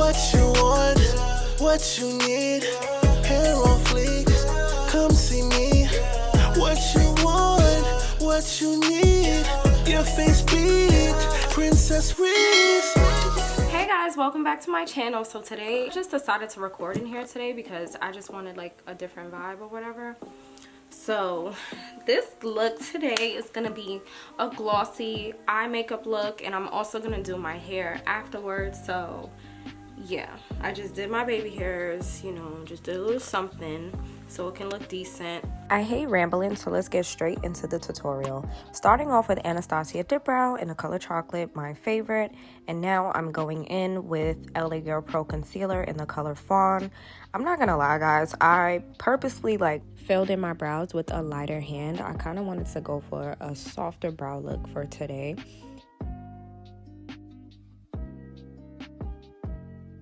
What you want, what you need, hair on fleek, come see me. What you want, what you need, your face beat, Princess Reese. Hey guys, welcome back to my channel. So today I just decided to record in here today because I just wanted like a different vibe or whatever. So this look today is gonna be a glossy eye makeup look, and I'm also gonna do my hair afterwards. So yeah, I just did my baby hairs, you know, just did a little something so it can look decent. I hate rambling, so let's get straight into the tutorial. Starting off with Anastasia Dip Brow in the color chocolate, my favorite. And now I'm going in with LA Girl Pro Concealer in the color Fawn. I'm not gonna lie, guys, I purposely filled in my brows with a lighter hand. I kind of wanted to go for a softer brow look for today.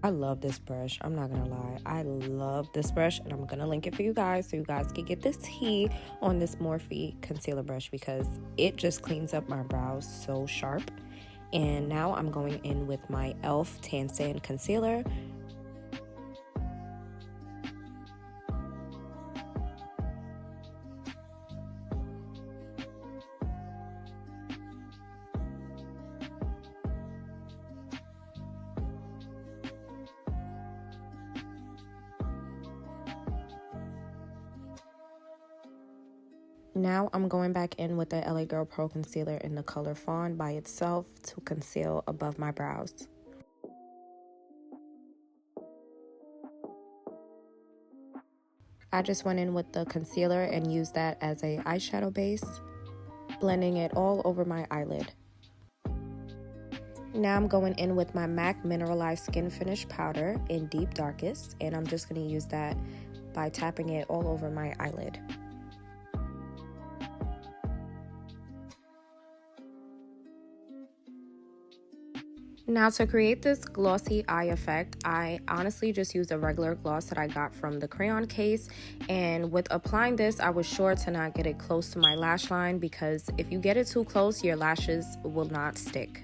I love this brush. I'm not gonna lie. I love this brush, and I'm gonna link it for you guys so you guys can get this tea on this Morphe concealer brush because it just cleans up my brows so sharp. And now I'm going in with my e.l.f. Tan Sand Concealer. Now I'm going back in with the LA Girl Pro Concealer in the color Fawn by itself to conceal above my brows. I just went in with the concealer and used that as a eyeshadow base, blending it all over my eyelid. Now I'm going in with my MAC Mineralized Skin Finish Powder in Deep Darkest, and I'm just going to use that by tapping it all over my eyelid. Now to create this glossy eye effect, I honestly just used a regular gloss that I got from the crayon case, and with applying this I was sure to not get it close to my lash line because if you get it too close, your lashes will not stick.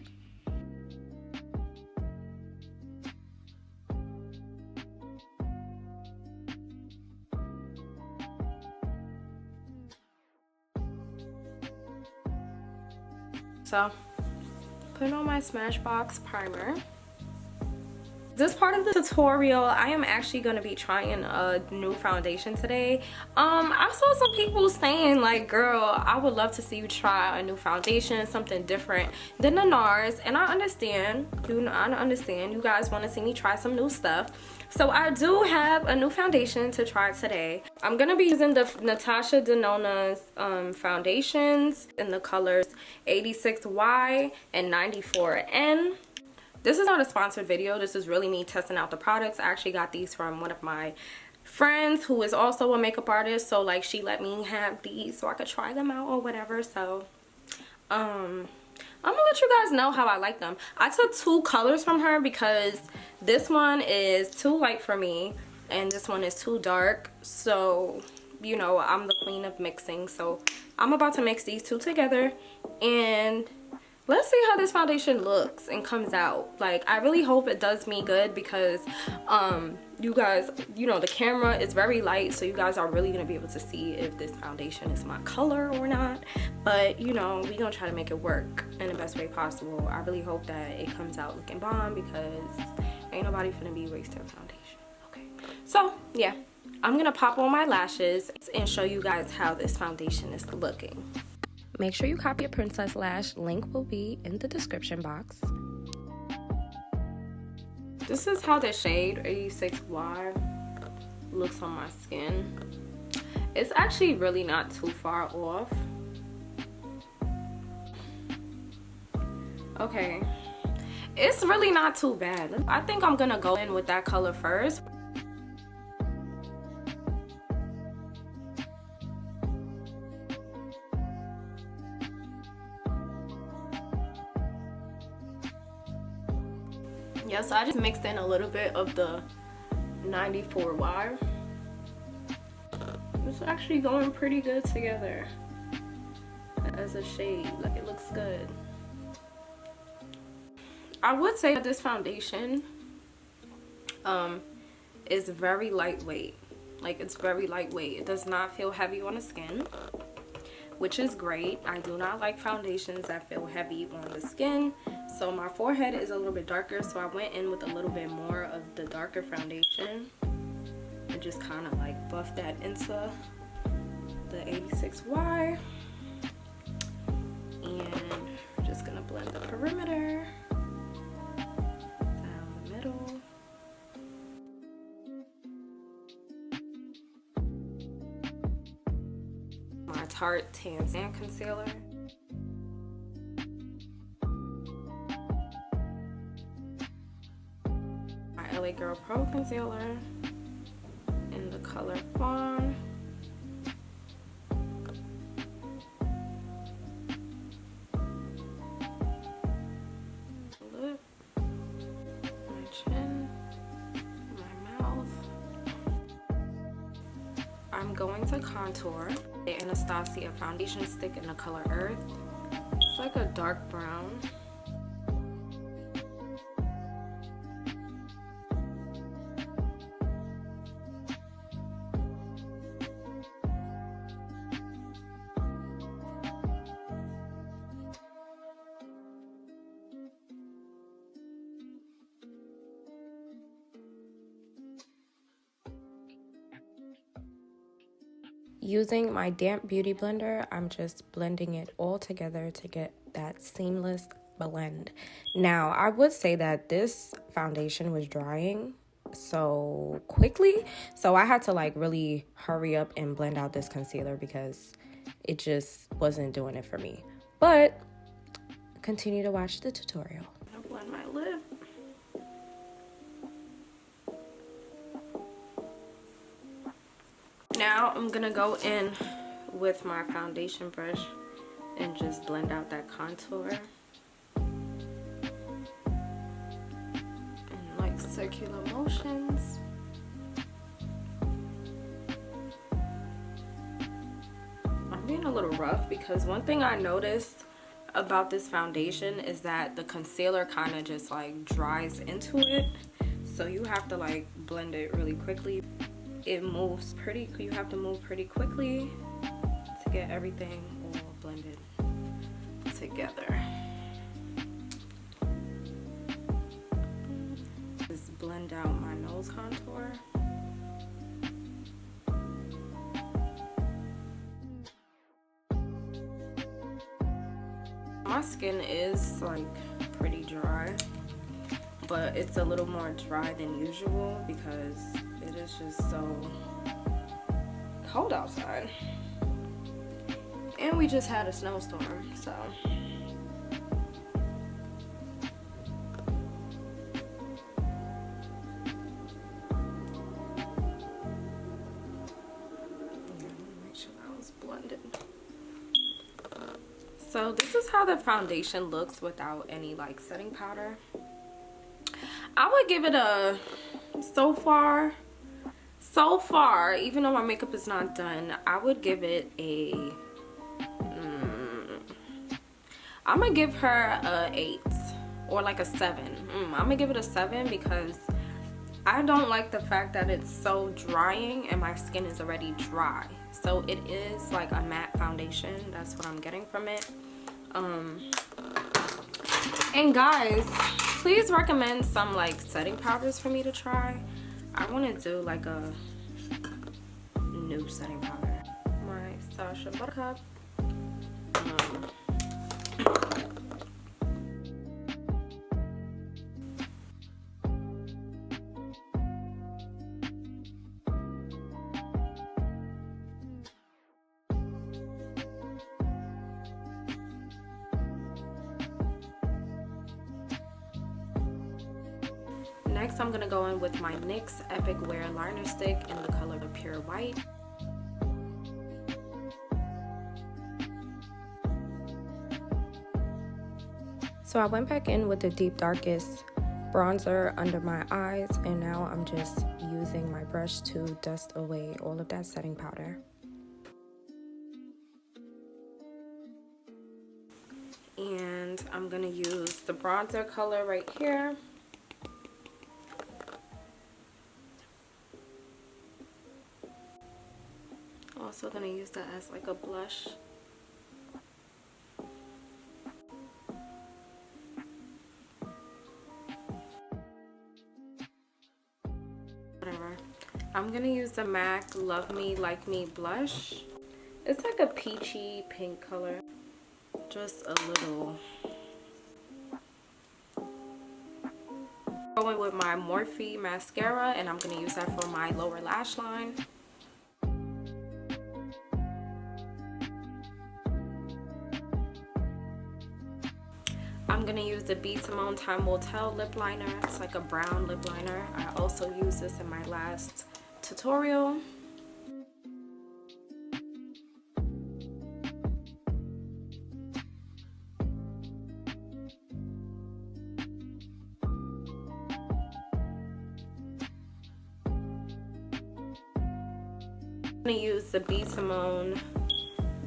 So putting on my Smashbox primer. This part of the tutorial, I am actually going to be trying a new foundation today. I saw some people saying like, girl, I would love to see you try a new foundation, something different than the NARS, and I understand. I understand you guys want to see me try some new stuff. So I do have a new foundation to try today. I'm going to be using the Natasha Denona's foundations in the colors 86Y and 94N. This is not a sponsored video. This is really me testing out the products. I actually got these from one of my friends who is also a makeup artist. So like she let me have these so I could try them out or whatever. So I'm gonna let you guys know how I like them. I took two colors from her because this one is too light for me and this one is too dark. So you know, I'm the queen of mixing. So I'm about to mix these two together and let's see how this foundation looks and comes out. Like, I really hope it does me good because you guys, you know, the camera is very light, so you guys are really gonna be able to see if this foundation is my color or not. But you know, we gonna try to make it work in the best way possible. I really hope that it comes out looking bomb because ain't nobody finna be wasting foundation. Okay, so yeah, I'm gonna pop on my lashes and show you guys how this foundation is looking. Make sure you copy a Princess Lash. Link will be in the description box. This is how the shade 86Y looks on my skin. It's actually really not too far off. Okay, it's really not too bad. I think I'm gonna go in with that color first. Yeah, so I just mixed in a little bit of the 94Y. It's actually going pretty good together as a shade. Like, it looks good. I would say that this foundation is very lightweight. Like, it's very lightweight. It does not feel heavy on the skin, which is great. I do not like foundations that feel heavy on the skin. So my forehead is a little bit darker, so I went in with a little bit more of the darker foundation and just kind of like buffed that into the 86Y. And we're just gonna blend the perimeter down the middle. My Tarte Tan Sand Concealer. My LA Girl Pro Concealer in the color Fawn. Lip, my chin, my mouth. I'm going to contour the Anastasia foundation stick in the color Earth. It's like a dark brown. Using my damp beauty blender, I'm just blending it all together to get that seamless blend. Now, I would say that this foundation was drying so quickly, so I had to like really hurry up and blend out this concealer because it just wasn't doing it for me. But continue to watch the tutorial. I'll blend my lip. Now I'm gonna go in with my foundation brush and just blend out that contour in like circular motions. I'm being a little rough because one thing I noticed about this foundation is that the concealer kind of just like dries into it, so you have to like blend it really quickly. It moves pretty, you have to move pretty quickly to get everything all blended together. Just blend out my nose contour. My skin is like pretty dry, but it's a little more dry than usual because it is just so cold outside. And we just had a snowstorm, so. Make sure that was blended. So this is how the foundation looks without any like setting powder. I would give it a, so far, even though my makeup is not done, I would give it a, I'm gonna give her a 8 or like a 7. I'm gonna give it a 7 because I don't like the fact that it's so drying and my skin is already dry. So it is like a matte foundation. That's what I'm getting from it. And guys, please recommend some like setting powders for me to try. I want to do like a new setting powder. My Sasha Buttercup. Next, I'm gonna go in with my NYX Epic Wear Liner Stick in the color Pure White. So I went back in with the deep darkest bronzer under my eyes, and now I'm just using my brush to dust away all of that setting powder. And I'm gonna use the bronzer color right here. also gonna use that as like a blush. Whatever. I'm gonna use the MAC Love Me Like Me blush. It's like a peachy pink color. Just a little. Going with my Morphe mascara, and I'm gonna use that for my lower lash line. I'm gonna use the B. Simone Time Will Tell lip liner. It's like a brown lip liner. I also used this in my last tutorial. I'm gonna use the B. Simone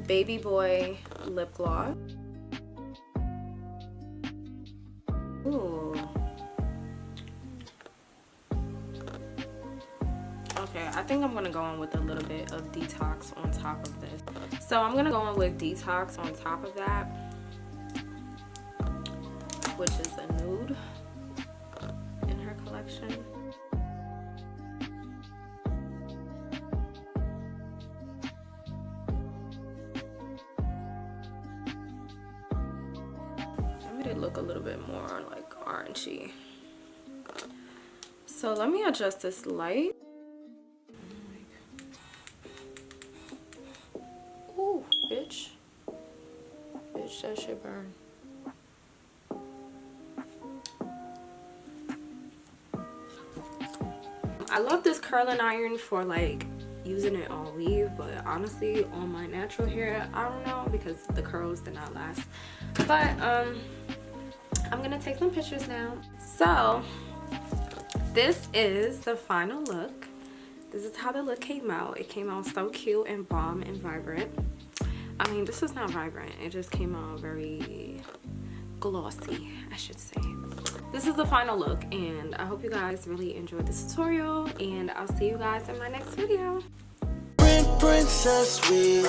Baby Boy lip gloss. Ooh. Okay, I think I'm gonna go in with a little bit of Detox on top of this. So I'm gonna go in with Detox on top of that, which is a nude in her collection. Look a little bit more like orangey. So let me adjust this light. Ooh, bitch. Bitch, that shit burn. I love this curling iron for like using it on weave, but honestly on my natural hair, I don't know, because the curls did not last. But I'm gonna take some pictures now. So this is the final look. This is how the look came out. It came out so cute and bomb and vibrant. I mean, this is not vibrant, it just came out very glossy, I should say. This is the final look, and I hope you guys really enjoyed this tutorial, and I'll see you guys in my next video. Princess, we